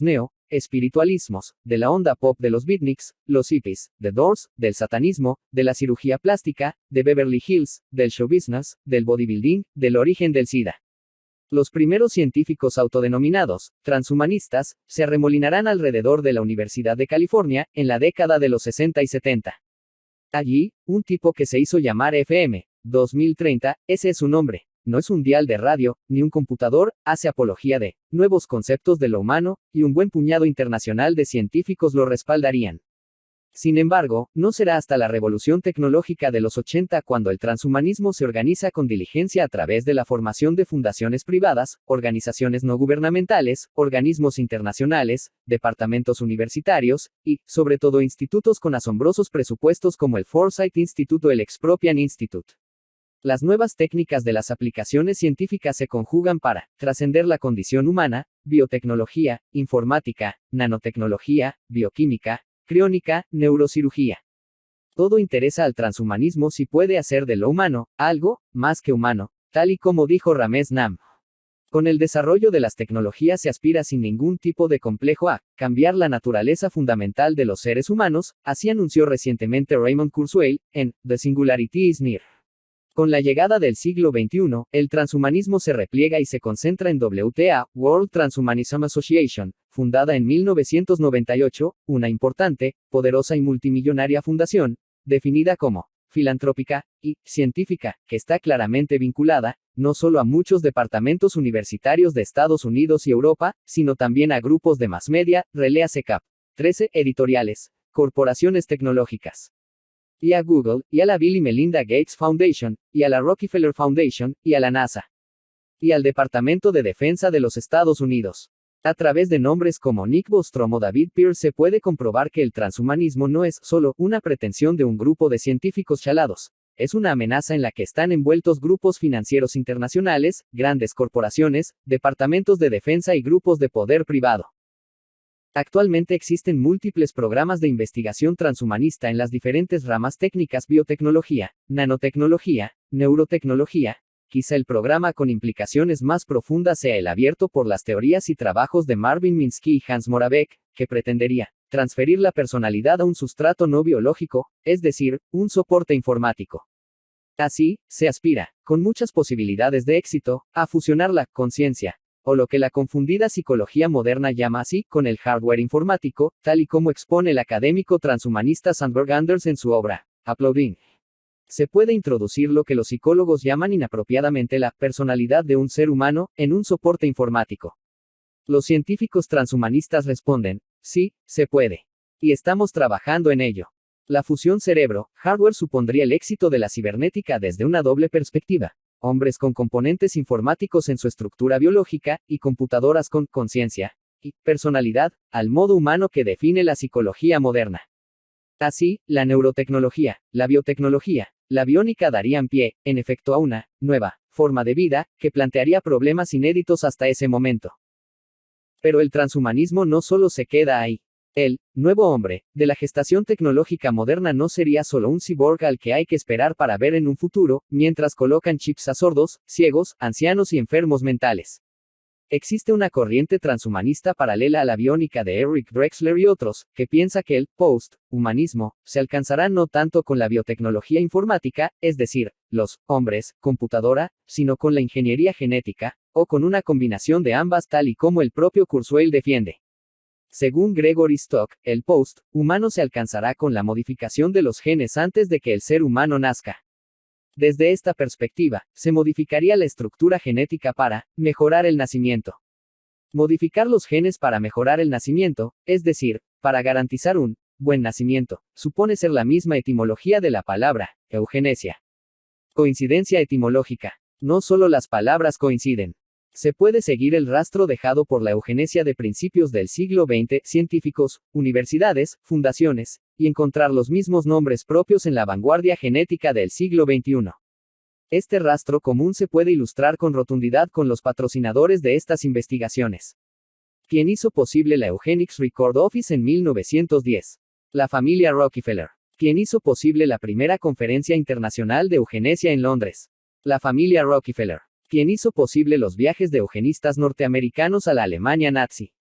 espiritualismos, de la onda pop de los beatniks, los hippies, The Doors, del satanismo, de la cirugía plástica, de Beverly Hills, del show business, del bodybuilding, del origen del SIDA. Los primeros científicos autodenominados, transhumanistas, se arremolinarán alrededor de la Universidad de California, en la década de los 60 y 70. Allí, un tipo que se hizo llamar FM 2030, ese es su nombre, no es un dial de radio, ni un computador, hace apología de nuevos conceptos de lo humano, y un buen puñado internacional de científicos lo respaldarían. Sin embargo, no será hasta la revolución tecnológica de los 80 cuando el transhumanismo se organiza con diligencia a través de la formación de fundaciones privadas, organizaciones no gubernamentales, organismos internacionales, departamentos universitarios, y, sobre todo, institutos con asombrosos presupuestos como el Foresight Institute o el Exproprian Institute. Las nuevas técnicas de las aplicaciones científicas se conjugan para trascender la condición humana, biotecnología, informática, nanotecnología, bioquímica, criónica, neurocirugía. Todo interesa al transhumanismo si puede hacer de lo humano, algo, más que humano, tal y como dijo Ramesh Nam. Con el desarrollo de las tecnologías se aspira sin ningún tipo de complejo a cambiar la naturaleza fundamental de los seres humanos, así anunció recientemente Raymond Kurzweil, en The Singularity is Near. Con la llegada del siglo XXI, el transhumanismo se repliega y se concentra en WTA, World Transhumanism Association, fundada en 1998, una importante, poderosa y multimillonaria fundación, definida como filantrópica y científica, que está claramente vinculada, no solo a muchos departamentos universitarios de Estados Unidos y Europa, sino también a grupos de mass media, reléase CAP, 13 editoriales, corporaciones tecnológicas, y a Google, y a la Bill y Melinda Gates Foundation, y a la Rockefeller Foundation, y a la NASA, y al Departamento de Defensa de los Estados Unidos. A través de nombres como Nick Bostrom o David Pearce se puede comprobar que el transhumanismo no es solo una pretensión de un grupo de científicos chalados, es una amenaza en la que están envueltos grupos financieros internacionales, grandes corporaciones, departamentos de defensa y grupos de poder privado. Actualmente existen múltiples programas de investigación transhumanista en las diferentes ramas técnicas: biotecnología, nanotecnología, neurotecnología. Quizá el programa con implicaciones más profundas sea el abierto por las teorías y trabajos de Marvin Minsky y Hans Moravec, que pretendería transferir la personalidad a un sustrato no biológico, es decir, un soporte informático. Así, se aspira, con muchas posibilidades de éxito, a fusionar la conciencia, o lo que la confundida psicología moderna llama así, con el hardware informático, tal y como expone el académico transhumanista Sandberg Anders en su obra, Uploading. Se puede introducir lo que los psicólogos llaman inapropiadamente la personalidad de un ser humano, en un soporte informático. Los científicos transhumanistas responden, sí, se puede. Y estamos trabajando en ello. La fusión cerebro-hardware supondría el éxito de la cibernética desde una doble perspectiva. Hombres con componentes informáticos en su estructura biológica, y computadoras con conciencia y personalidad, al modo humano que define la psicología moderna. Así, la neurotecnología, la biotecnología, la biónica darían pie, en efecto, a una nueva forma de vida, que plantearía problemas inéditos hasta ese momento. Pero el transhumanismo no solo se queda ahí. El nuevo hombre de la gestación tecnológica moderna no sería solo un cyborg al que hay que esperar para ver en un futuro, mientras colocan chips a sordos, ciegos, ancianos y enfermos mentales. Existe una corriente transhumanista paralela a la biónica de Eric Drexler y otros, que piensa que el post-humanismo se alcanzará no tanto con la biotecnología informática, es decir, los hombres, computadora, sino con la ingeniería genética, o con una combinación de ambas tal y como el propio Kurzweil defiende. Según Gregory Stock, el post-humano se alcanzará con la modificación de los genes antes de que el ser humano nazca. Desde esta perspectiva, se modificaría la estructura genética para mejorar el nacimiento. Modificar los genes para mejorar el nacimiento, es decir, para garantizar un buen nacimiento, supone ser la misma etimología de la palabra eugenesia. Coincidencia etimológica. No solo las palabras coinciden. Se puede seguir el rastro dejado por la eugenesia de principios del siglo XX, científicos, universidades, fundaciones, y encontrar los mismos nombres propios en la vanguardia genética del siglo XXI. Este rastro común se puede ilustrar con rotundidad con los patrocinadores de estas investigaciones. ¿Quién hizo posible la Eugenics Record Office en 1910? La familia Rockefeller. ¿Quién hizo posible la primera conferencia internacional de eugenesia en Londres? La familia Rockefeller. ¿Quién hizo posible los viajes de eugenistas norteamericanos a la Alemania nazi?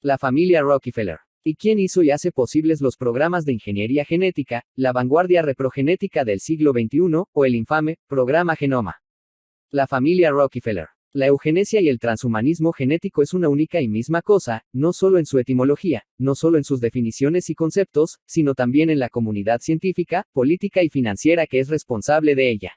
La familia Rockefeller. ¿Y quién hizo y hace posibles los programas de ingeniería genética, la vanguardia reprogenética del siglo XXI, o el infame programa Genoma? La familia Rockefeller. La eugenesia y el transhumanismo genético es una única y misma cosa, no solo en su etimología, no solo en sus definiciones y conceptos, sino también en la comunidad científica, política y financiera que es responsable de ella.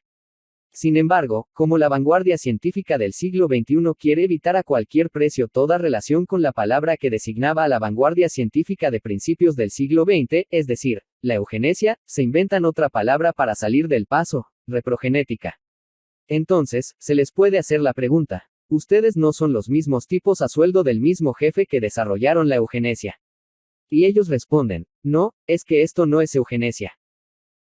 Sin embargo, como la vanguardia científica del siglo XXI quiere evitar a cualquier precio toda relación con la palabra que designaba a la vanguardia científica de principios del siglo XX, es decir, la eugenesia, se inventan otra palabra para salir del paso, reprogenética. Entonces, se les puede hacer la pregunta: ¿ustedes no son los mismos tipos a sueldo del mismo jefe que desarrollaron la eugenesia? Y ellos responden: no, es que esto no es eugenesia.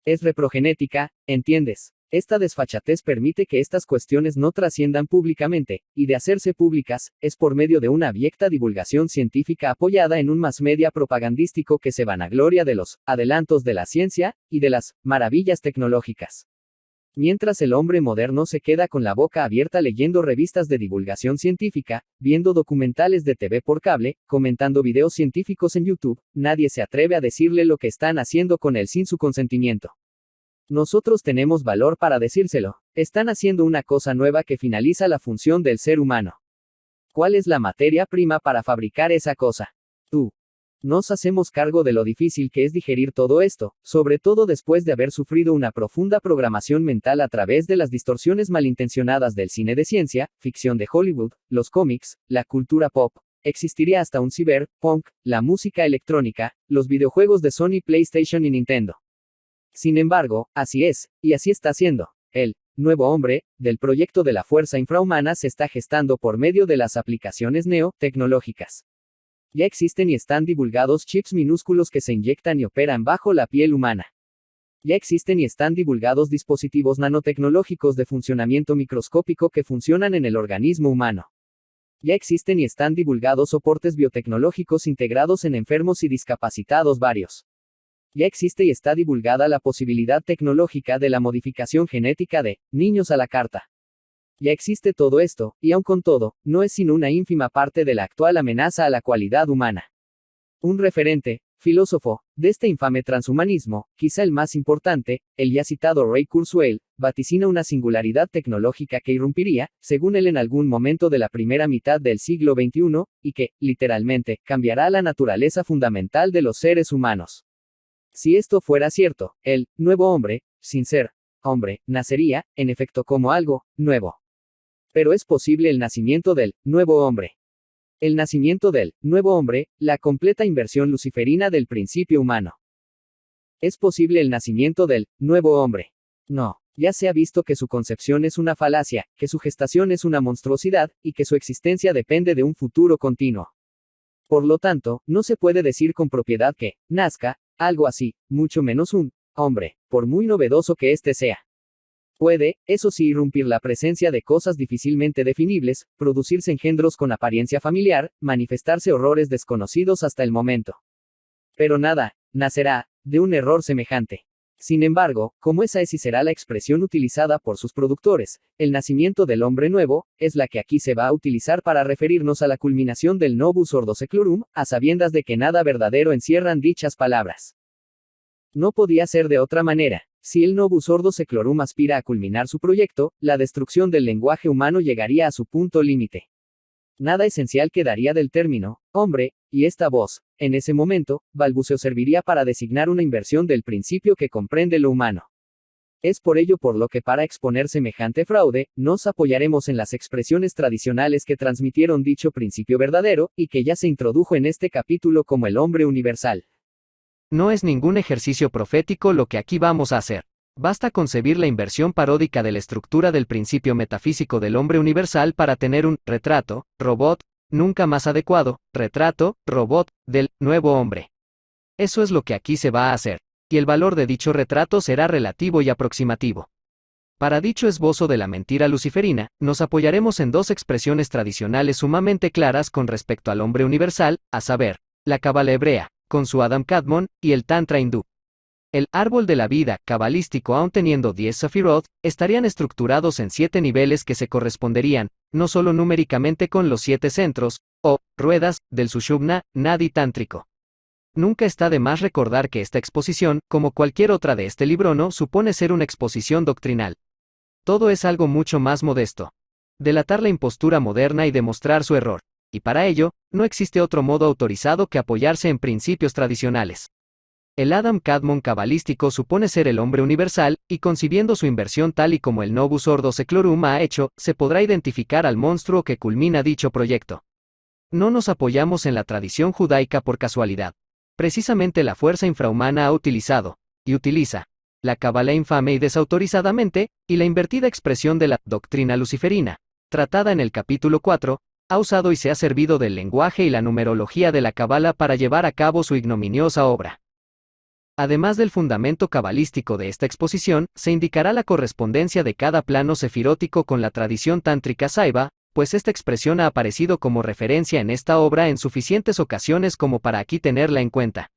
Es reprogenética, ¿entiendes? Esta desfachatez permite que estas cuestiones no trasciendan públicamente, y de hacerse públicas, es por medio de una abyecta divulgación científica apoyada en un mass media propagandístico que se vanagloria de los adelantos de la ciencia, y de las maravillas tecnológicas. Mientras el hombre moderno se queda con la boca abierta leyendo revistas de divulgación científica, viendo documentales de TV por cable, comentando videos científicos en YouTube, nadie se atreve a decirle lo que están haciendo con él sin su consentimiento. Nosotros tenemos valor para decírselo. Están haciendo una cosa nueva que finaliza la función del ser humano. ¿Cuál es la materia prima para fabricar esa cosa? Tú. Nos hacemos cargo de lo difícil que es digerir todo esto, sobre todo después de haber sufrido una profunda programación mental a través de las distorsiones malintencionadas del cine de ciencia, ficción de Hollywood, los cómics, la cultura pop. Existiría hasta un cyberpunk, la música electrónica, los videojuegos de Sony, PlayStation y Nintendo. Sin embargo, así es, y así está siendo. El nuevo hombre del proyecto de la fuerza infrahumana se está gestando por medio de las aplicaciones neo-tecnológicas. Ya existen y están divulgados chips minúsculos que se inyectan y operan bajo la piel humana. Ya existen y están divulgados dispositivos nanotecnológicos de funcionamiento microscópico que funcionan en el organismo humano. Ya existen y están divulgados soportes biotecnológicos integrados en enfermos y discapacitados varios. Ya existe y está divulgada la posibilidad tecnológica de la modificación genética de niños a la carta. Ya existe todo esto, y aun con todo, no es sino una ínfima parte de la actual amenaza a la cualidad humana. Un referente, filósofo, de este infame transhumanismo, quizá el más importante, el ya citado Ray Kurzweil, vaticina una singularidad tecnológica que irrumpiría, según él en algún momento de la primera mitad del siglo XXI, y que, literalmente, cambiará la naturaleza fundamental de los seres humanos. Si esto fuera cierto, el nuevo hombre, sin ser hombre, nacería, en efecto, como algo nuevo. Pero es posible el nacimiento del nuevo hombre. El nacimiento del nuevo hombre, la completa inversión luciferina del principio humano. ¿Es posible el nacimiento del nuevo hombre? No. Ya se ha visto que su concepción es una falacia, que su gestación es una monstruosidad, y que su existencia depende de un futuro continuo. Por lo tanto, no se puede decir con propiedad que nazca algo así, mucho menos un hombre, por muy novedoso que éste sea. Puede, eso sí, irrumpir la presencia de cosas difícilmente definibles, producirse engendros con apariencia familiar, manifestarse horrores desconocidos hasta el momento. Pero nada nacerá de un error semejante. Sin embargo, como esa es y será la expresión utilizada por sus productores, el nacimiento del hombre nuevo, es la que aquí se va a utilizar para referirnos a la culminación del Novus Ordo Seclorum, a sabiendas de que nada verdadero encierran dichas palabras. No podía ser de otra manera. Si el Novus Ordo Seclorum aspira a culminar su proyecto, la destrucción del lenguaje humano llegaría a su punto límite. Nada esencial quedaría del término, hombre, y esta voz, en ese momento, balbuceo serviría para designar una inversión del principio que comprende lo humano. Es por ello por lo que para exponer semejante fraude, nos apoyaremos en las expresiones tradicionales que transmitieron dicho principio verdadero, y que ya se introdujo en este capítulo como el hombre universal. No es ningún ejercicio profético lo que aquí vamos a hacer. Basta concebir la inversión paródica de la estructura del principio metafísico del hombre universal para tener un retrato, robot, nunca más adecuado, retrato, robot, del nuevo hombre. Eso es lo que aquí se va a hacer, y el valor de dicho retrato será relativo y aproximativo. Para dicho esbozo de la mentira luciferina, nos apoyaremos en dos expresiones tradicionales sumamente claras con respecto al hombre universal, a saber, la cábala hebrea, con su Adam Kadmon, y el Tantra hindú. El árbol de la vida, cabalístico aun teniendo 10 Sefirot, estarían estructurados en 7 niveles que se corresponderían, no solo numéricamente con los 7 centros, o ruedas, del Sushumna, Nadi tántrico. Nunca está de más recordar que esta exposición, como cualquier otra de este librono, supone ser una exposición doctrinal. Todo es algo mucho más modesto. Delatar la impostura moderna y demostrar su error. Y para ello, no existe otro modo autorizado que apoyarse en principios tradicionales. El Adam Kadmon cabalístico supone ser el hombre universal, y concibiendo su inversión tal y como el Novus Ordo Seclorum ha hecho, se podrá identificar al monstruo que culmina dicho proyecto. No nos apoyamos en la tradición judaica por casualidad. Precisamente la fuerza infrahumana ha utilizado, y utiliza, la cábala infame y desautorizadamente, y la invertida expresión de la doctrina luciferina, tratada en el capítulo 4, ha usado y se ha servido del lenguaje y la numerología de la cábala para llevar a cabo su ignominiosa obra. Además del fundamento cabalístico de esta exposición, se indicará la correspondencia de cada plano sefirótico con la tradición tántrica saiva, pues esta expresión ha aparecido como referencia en esta obra en suficientes ocasiones como para aquí tenerla en cuenta.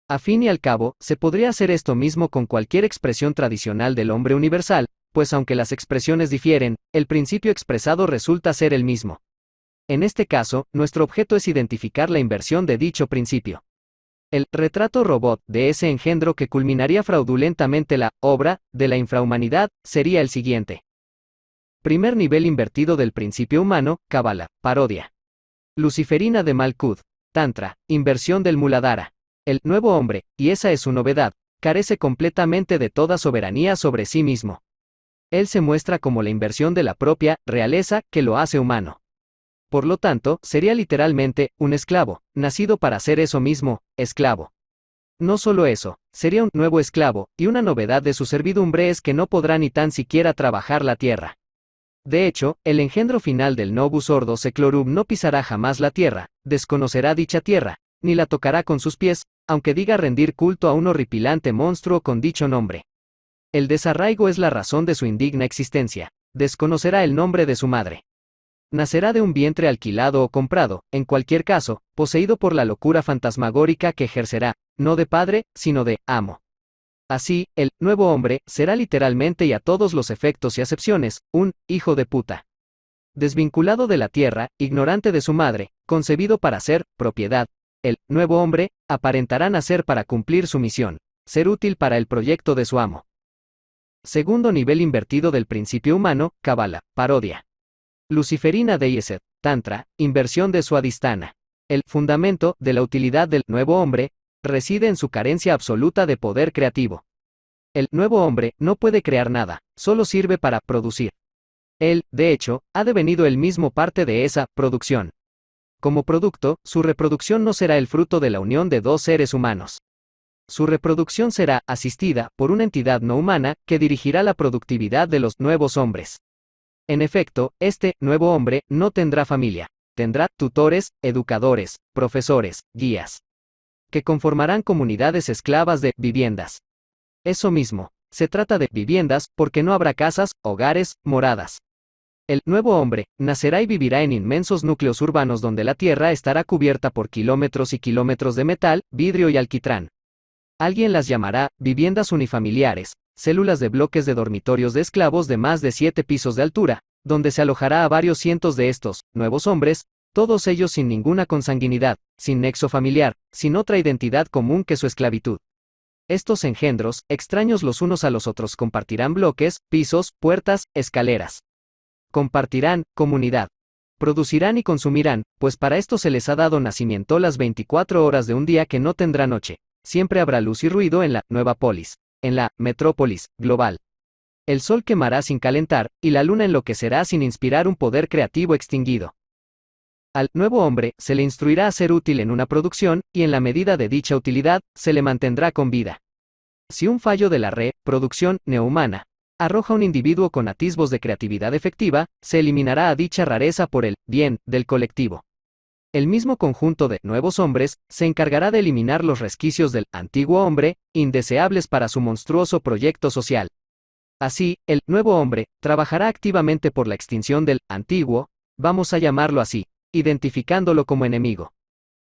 A fin y al cabo, se podría hacer esto mismo con cualquier expresión tradicional del hombre universal, pues aunque las expresiones difieren, el principio expresado resulta ser el mismo. En este caso, nuestro objeto es identificar la inversión de dicho principio. El retrato robot de ese engendro que culminaría fraudulentamente la obra de la infrahumanidad sería el siguiente. Primer nivel invertido del principio humano, cábala, parodia. Luciferina de Malkud, Tantra, inversión del Muladhara. El nuevo hombre, y esa es su novedad, carece completamente de toda soberanía sobre sí mismo. Él se muestra como la inversión de la propia realeza que lo hace humano. Por lo tanto, sería literalmente un esclavo, nacido para ser eso mismo, esclavo. No solo eso, sería un nuevo esclavo, y una novedad de su servidumbre es que no podrá ni tan siquiera trabajar la tierra. De hecho, el engendro final del Novus Ordo Seclorum no pisará jamás la tierra, desconocerá dicha tierra, ni la tocará con sus pies, aunque diga rendir culto a un horripilante monstruo con dicho nombre. El desarraigo es la razón de su indigna existencia, desconocerá el nombre de su madre. Nacerá de un vientre alquilado o comprado, en cualquier caso, poseído por la locura fantasmagórica que ejercerá, no de padre, sino de amo. Así, el nuevo hombre será literalmente y a todos los efectos y acepciones, un hijo de puta. Desvinculado de la tierra, ignorante de su madre, concebido para ser propiedad, el nuevo hombre aparentará nacer para cumplir su misión, ser útil para el proyecto de su amo. Segundo nivel invertido del principio humano, cábala, parodia. Luciferina Deyeset, Tantra, inversión de Swadhisthana. El fundamento de la utilidad del nuevo hombre reside en su carencia absoluta de poder creativo. El nuevo hombre no puede crear nada, solo sirve para producir. Él, de hecho, ha devenido él mismo parte de esa producción. Como producto, su reproducción no será el fruto de la unión de dos seres humanos. Su reproducción será asistida por una entidad no humana que dirigirá la productividad de los nuevos hombres. En efecto, este nuevo hombre no tendrá familia, tendrá tutores, educadores, profesores, guías, que conformarán comunidades esclavas de viviendas. Eso mismo, se trata de viviendas porque no habrá casas, hogares, moradas. El nuevo hombre nacerá y vivirá en inmensos núcleos urbanos donde la tierra estará cubierta por kilómetros y kilómetros de metal, vidrio y alquitrán. Alguien las llamará viviendas unifamiliares, células de bloques de dormitorios de esclavos de más de 7 pisos de altura, donde se alojará a varios cientos de estos nuevos hombres, todos ellos sin ninguna consanguinidad, sin nexo familiar, sin otra identidad común que su esclavitud. Estos engendros, extraños los unos a los otros, compartirán bloques, pisos, puertas, escaleras. Compartirán comunidad. Producirán y consumirán, pues para esto se les ha dado nacimiento las 24 horas de un día que no tendrá noche. Siempre habrá luz y ruido en la nueva polis, en la metrópolis global. El sol quemará sin calentar, y la luna enloquecerá sin inspirar un poder creativo extinguido. Al nuevo hombre se le instruirá a ser útil en una producción, y en la medida de dicha utilidad, se le mantendrá con vida. Si un fallo de la reproducción neohumana arroja un individuo con atisbos de creatividad efectiva, se eliminará a dicha rareza por el bien del colectivo. El mismo conjunto de nuevos hombres se encargará de eliminar los resquicios del antiguo hombre, indeseables para su monstruoso proyecto social. Así, el nuevo hombre trabajará activamente por la extinción del antiguo, vamos a llamarlo así, identificándolo como enemigo.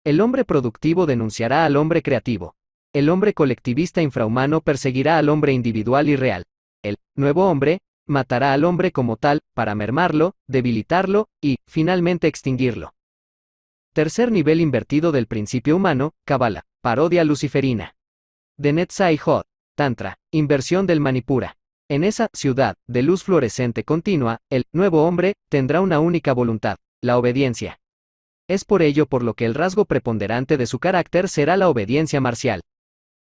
El hombre productivo denunciará al hombre creativo. El hombre colectivista infrahumano perseguirá al hombre individual y real. El nuevo hombre matará al hombre como tal, para mermarlo, debilitarlo, y, finalmente extinguirlo. Tercer nivel invertido del principio humano, Cábala, parodia luciferina. De Netzai Hod, Tantra, inversión del Manipura. En esa ciudad de luz fluorescente continua, el nuevo hombre tendrá una única voluntad, la obediencia. Es por ello por lo que el rasgo preponderante de su carácter será la obediencia marcial.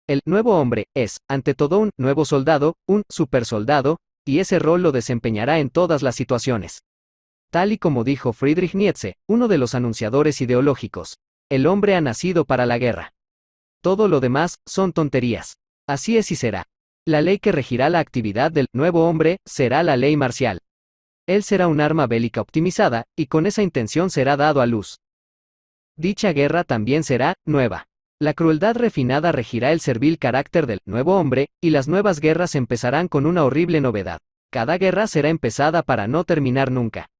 El nuevo hombre es, ante todo, un nuevo soldado, un supersoldado, y ese rol lo desempeñará en todas las situaciones. Tal y como dijo Friedrich Nietzsche, uno de los anunciadores ideológicos, el hombre ha nacido para la guerra. Todo lo demás son tonterías. Así es y será. La ley que regirá la actividad del nuevo hombre será la ley marcial. Él será un arma bélica optimizada, y con esa intención será dado a luz. Dicha guerra también será nueva. La crueldad refinada regirá el servil carácter del nuevo hombre, y las nuevas guerras empezarán con una horrible novedad. Cada guerra será empezada para no terminar nunca.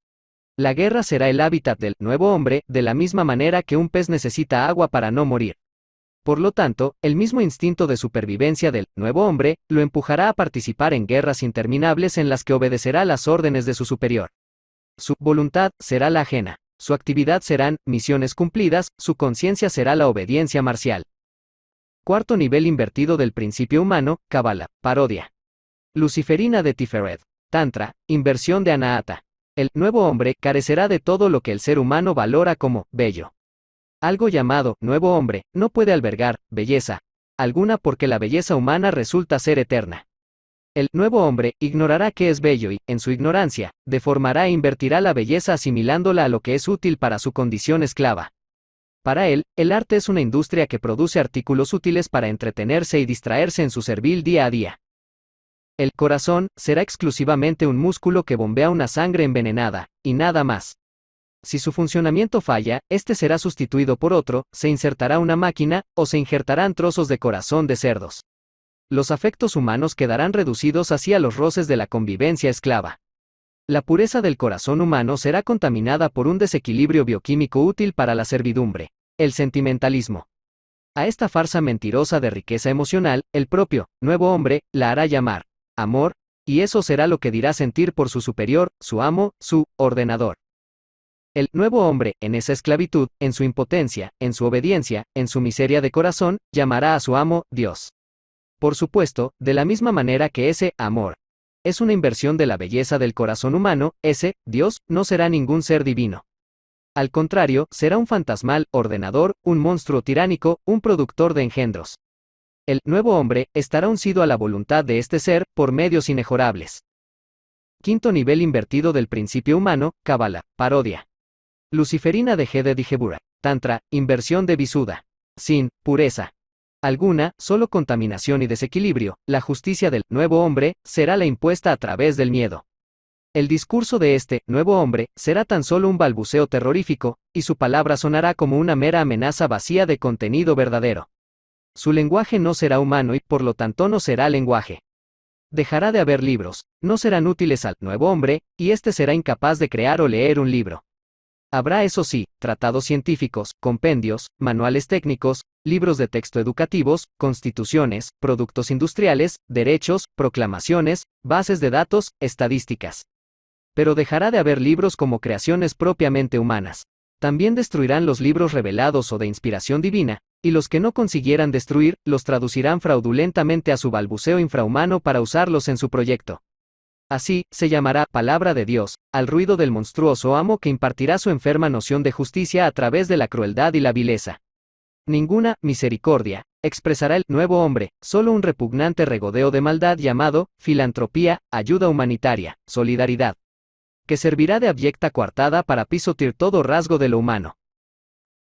La guerra será el hábitat del nuevo hombre, de la misma manera que un pez necesita agua para no morir. Por lo tanto, el mismo instinto de supervivencia del nuevo hombre lo empujará a participar en guerras interminables en las que obedecerá las órdenes de su superior. Su voluntad será la ajena. Su actividad serán misiones cumplidas, su conciencia será la obediencia marcial. Cuarto nivel invertido del principio humano, Cábala, parodia. Luciferina de Tiferet, Tantra, inversión de Anahata. El nuevo hombre carecerá de todo lo que el ser humano valora como bello. Algo llamado nuevo hombre no puede albergar belleza alguna porque la belleza humana resulta ser eterna. El nuevo hombre ignorará qué es bello y, en su ignorancia, deformará e invertirá la belleza asimilándola a lo que es útil para su condición esclava. Para él, el arte es una industria que produce artículos útiles para entretenerse y distraerse en su servil día a día. El corazón será exclusivamente un músculo que bombea una sangre envenenada, y nada más. Si su funcionamiento falla, este será sustituido por otro, se insertará una máquina, o se injertarán trozos de corazón de cerdos. Los afectos humanos quedarán reducidos así a los roces de la convivencia esclava. La pureza del corazón humano será contaminada por un desequilibrio bioquímico útil para la servidumbre, el sentimentalismo. A esta farsa mentirosa de riqueza emocional, el propio nuevo hombre la hará llamar amor, y eso será lo que dirá sentir por su superior, su amo, su ordenador. El nuevo hombre, en esa esclavitud, en su impotencia, en su obediencia, en su miseria de corazón, llamará a su amo Dios. Por supuesto, de la misma manera que ese amor es una inversión de la belleza del corazón humano, ese Dios no será ningún ser divino. Al contrario, será un fantasmal ordenador, un monstruo tiránico, un productor de engendros. El nuevo hombre estará uncido a la voluntad de este ser por medios inmejorables. Quinto nivel invertido del principio humano, Cábala, parodia. Luciferina de Gede Dijebura, Tantra, inversión de Visuddha. Sin pureza alguna, solo contaminación y desequilibrio, la justicia del nuevo hombre será la impuesta a través del miedo. El discurso de este nuevo hombre será tan solo un balbuceo terrorífico, y su palabra sonará como una mera amenaza vacía de contenido verdadero. Su lenguaje no será humano y por lo tanto no será lenguaje. Dejará de haber libros, no serán útiles al nuevo hombre, y éste será incapaz de crear o leer un libro. Habrá, eso sí, tratados científicos, compendios, manuales técnicos, libros de texto educativos, constituciones, productos industriales, derechos, proclamaciones, bases de datos, estadísticas. Pero dejará de haber libros como creaciones propiamente humanas. También destruirán los libros revelados o de inspiración divina, y los que no consiguieran destruir, los traducirán fraudulentamente a su balbuceo infrahumano para usarlos en su proyecto. Así, se llamará palabra de Dios, al ruido del monstruoso amo que impartirá su enferma noción de justicia a través de la crueldad y la vileza. Ninguna misericordia expresará el nuevo hombre, solo un repugnante regodeo de maldad llamado filantropía, ayuda humanitaria, solidaridad, que servirá de abyecta coartada para pisotear todo rasgo de lo humano.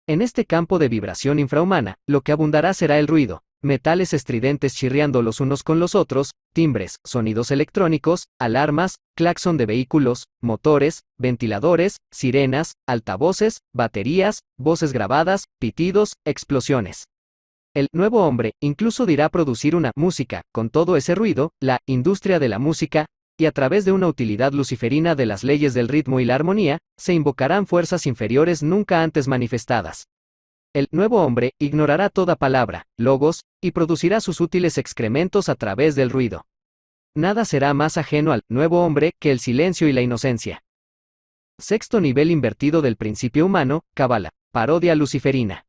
En este campo de vibración infrahumana, lo que abundará será el ruido, metales estridentes chirriando los unos con los otros, timbres, sonidos electrónicos, alarmas, claxon de vehículos, motores, ventiladores, sirenas, altavoces, baterías, voces grabadas, pitidos, explosiones. El nuevo hombre incluso dirá producir una música, con todo ese ruido, la industria de la música, y a través de una utilidad luciferina de las leyes del ritmo y la armonía, se invocarán fuerzas inferiores nunca antes manifestadas. El nuevo hombre ignorará toda palabra, logos, y producirá sus útiles excrementos a través del ruido. Nada será más ajeno al nuevo hombre que el silencio y la inocencia. Sexto nivel invertido del principio humano, Kabbalah, parodia luciferina.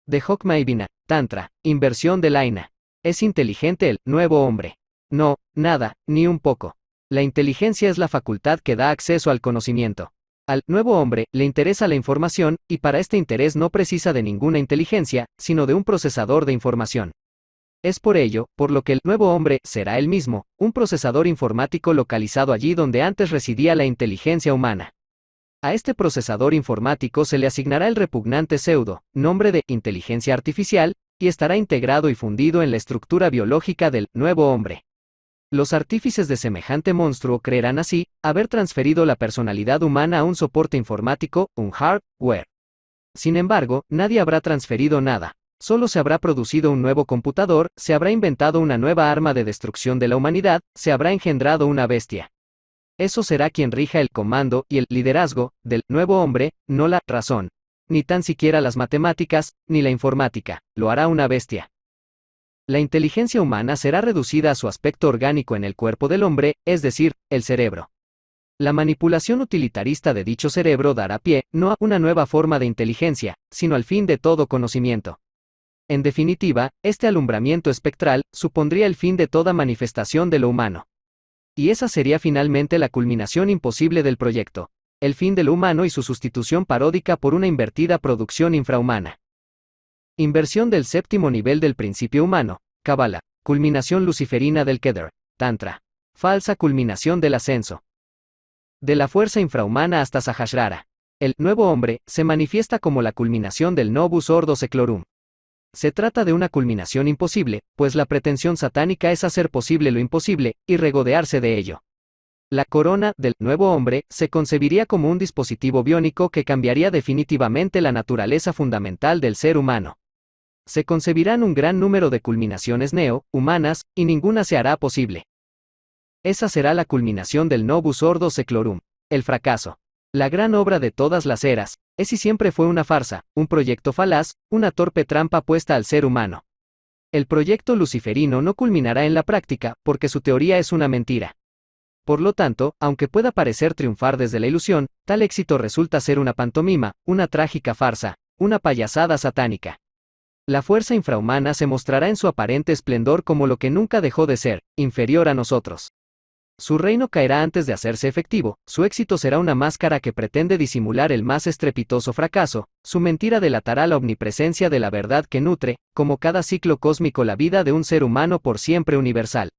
De Hokmaivina, Tantra, inversión del Aina. Es inteligente el nuevo hombre. No, nada, ni un poco. La inteligencia es la facultad que da acceso al conocimiento. Al nuevo hombre le interesa la información, y para este interés no precisa de ninguna inteligencia, sino de un procesador de información. Es por ello, por lo que el nuevo hombre será él mismo, un procesador informático localizado allí donde antes residía la inteligencia humana. A este procesador informático se le asignará el repugnante pseudo, nombre de inteligencia artificial, y estará integrado y fundido en la estructura biológica del nuevo hombre. Los artífices de semejante monstruo creerán así haber transferido la personalidad humana a un soporte informático, un hardware. Sin embargo, nadie habrá transferido nada, solo se habrá producido un nuevo computador, se habrá inventado una nueva arma de destrucción de la humanidad, se habrá engendrado una bestia. Eso será quien rija el comando y el liderazgo del nuevo hombre, no la razón, ni tan siquiera las matemáticas, ni la informática, lo hará una bestia. La inteligencia humana será reducida a su aspecto orgánico en el cuerpo del hombre, es decir, el cerebro. La manipulación utilitarista de dicho cerebro dará pie, no a una nueva forma de inteligencia, sino al fin de todo conocimiento. En definitiva, este alumbramiento espectral supondría el fin de toda manifestación de lo humano. Y esa sería finalmente la culminación imposible del proyecto, el fin de lo humano y su sustitución paródica por una invertida producción infrahumana. Inversión del séptimo nivel del principio humano, Kabbalah, culminación luciferina del Kedar, Tantra, falsa culminación del ascenso. De la fuerza infrahumana hasta Sahasrara. El nuevo hombre se manifiesta como la culminación del Novus Ordo Seclorum. Se trata de una culminación imposible, pues la pretensión satánica es hacer posible lo imposible, y regodearse de ello. La corona del nuevo hombre se concebiría como un dispositivo biónico que cambiaría definitivamente la naturaleza fundamental del ser humano. Se concebirán un gran número de culminaciones neo-humanas, y ninguna se hará posible. Esa será la culminación del Novus Ordo Seclorum, el fracaso. La gran obra de todas las eras, es y siempre fue una farsa, un proyecto falaz, una torpe trampa puesta al ser humano. El proyecto luciferino no culminará en la práctica, porque su teoría es una mentira. Por lo tanto, aunque pueda parecer triunfar desde la ilusión, tal éxito resulta ser una pantomima, una trágica farsa, una payasada satánica. La fuerza infrahumana se mostrará en su aparente esplendor como lo que nunca dejó de ser, inferior a nosotros. Su reino caerá antes de hacerse efectivo, su éxito será una máscara que pretende disimular el más estrepitoso fracaso, su mentira delatará la omnipresencia de la verdad que nutre, como cada ciclo cósmico, la vida de un ser humano por siempre universal.